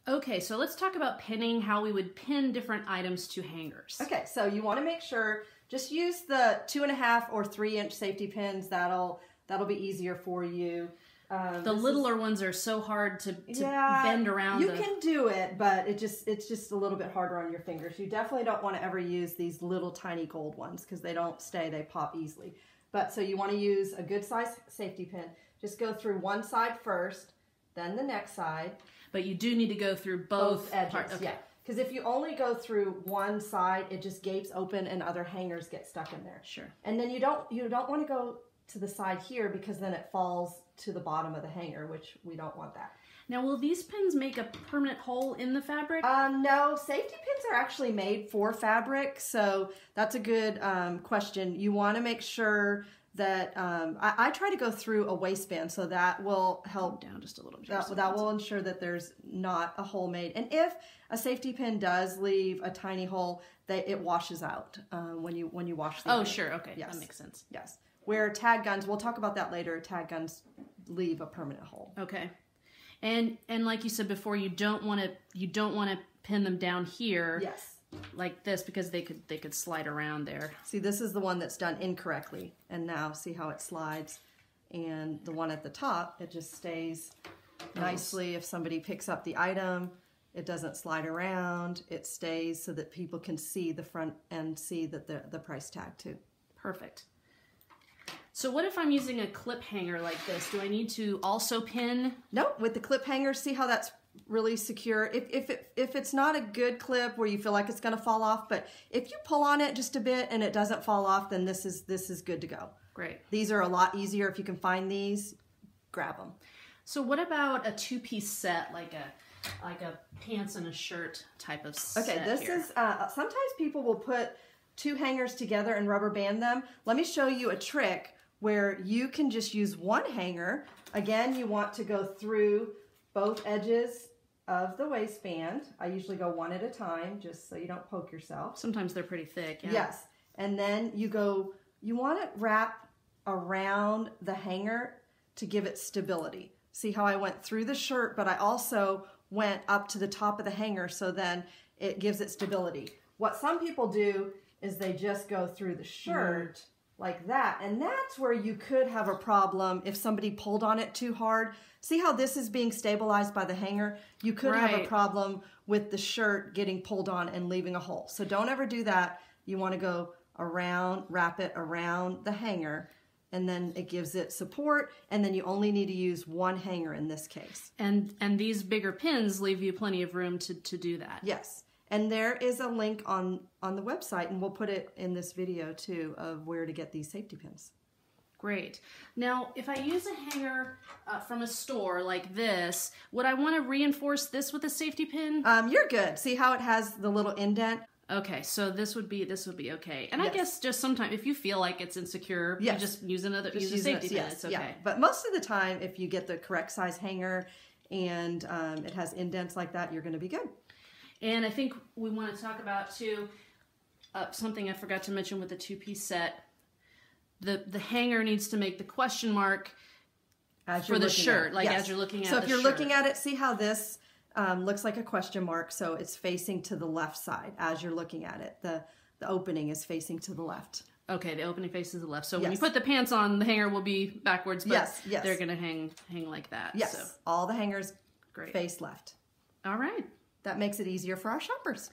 Okay, so let's talk about pinning, how we would pin different items to hangers. Okay, so you want to make sure, just use the 2.5 or 3-inch safety pins. That'll be easier for you. The littler ones are so hard to bend around. You can do it, but it's just a little bit harder on your fingers. You definitely don't want to ever use these little tiny gold ones because they don't stay, they pop easily. But so you want to use a good size safety pin. Just go through one side first, then the next side. But you do need to go through both edges. parts. Okay. Yeah, because if you only go through one side, it just gapes open and other hangers get stuck in there. Sure. And then you don't want to go to the side here because then it falls to the bottom of the hanger, which we don't want that. Now, will these pins make a permanent hole in the fabric? No, safety pins are actually made for fabric, so that's a good question. You want to make sure that I try to go through a waistband, so that will help down just a little bit. That will ensure that there's not a hole made. And if a safety pin does leave a tiny hole, it washes out when you wash the item. Sure, okay, yes. That makes sense. Yes. Where tag guns, we'll talk about that later. Tag guns leave a permanent hole. Okay. And like you said before, you don't want to pin them down here. Yes. Like this, because they could slide around there. See, this is the one that's done incorrectly, and now see how it slides. And the one at the top, it just stays nicely. If somebody picks up the item, it doesn't slide around. It stays so that people can see the front and see that the price tag too. Perfect. So what if I'm using a clip hanger like this? Do I need to also pin? Nope. With the clip hanger, see how that's really secure. If it's not a good clip where you feel like it's going to fall off, but if you pull on it just a bit and it doesn't fall off, then this is good to go. Great. These are a lot easier. If you can find these, grab them. So what about a 2-piece set, like a pants and a shirt type of set? Okay, this is sometimes people will put 2 hangers together and rubber band them. Let me show you a trick where you can just use one hanger. Again, you want to go through both edges of the waistband. I usually go one at a time just so you don't poke yourself. Sometimes they're pretty thick. Yeah. Yes. And then you want to wrap around the hanger to give it stability. See how I went through the shirt, but I also went up to the top of the hanger, so then it gives it stability. What some people do is they just go through the shirt like that, and that's where you could have a problem if somebody pulled on it too hard. See how this is being stabilized by the hanger? You could have a problem with the shirt getting pulled on and leaving a hole. So don't ever do that. You want to go around, wrap it around the hanger, and then it gives it support, and then you only need to use one hanger in this case. And these bigger pins leave you plenty of room to do that. Yes. And there is a link on the website, and we'll put it in this video too, of where to get these safety pins. Great. Now, if I use a hanger from a store like this, would I want to reinforce this with a safety pin? You're good. See how it has the little indent? Okay, so this would be okay. And yes. I guess just sometimes if you feel like it's insecure, you just use a safety pin. It's okay. Yeah. But most of the time, if you get the correct size hanger and it has indents like that, you're going to be good. And I think we want to talk about too something I forgot to mention with the 2-piece set. The hanger needs to make the question mark for the shirt, as you're looking at it. So if you're looking at it, see how this looks like a question mark, so it's facing to the left side as you're looking at it. The opening is facing to the left. Okay, the opening faces the left. So when you put the pants on, the hanger will be backwards, but they're going to hang like that. Yes, so. all the hangers face left. All right. That makes it easier for our shoppers.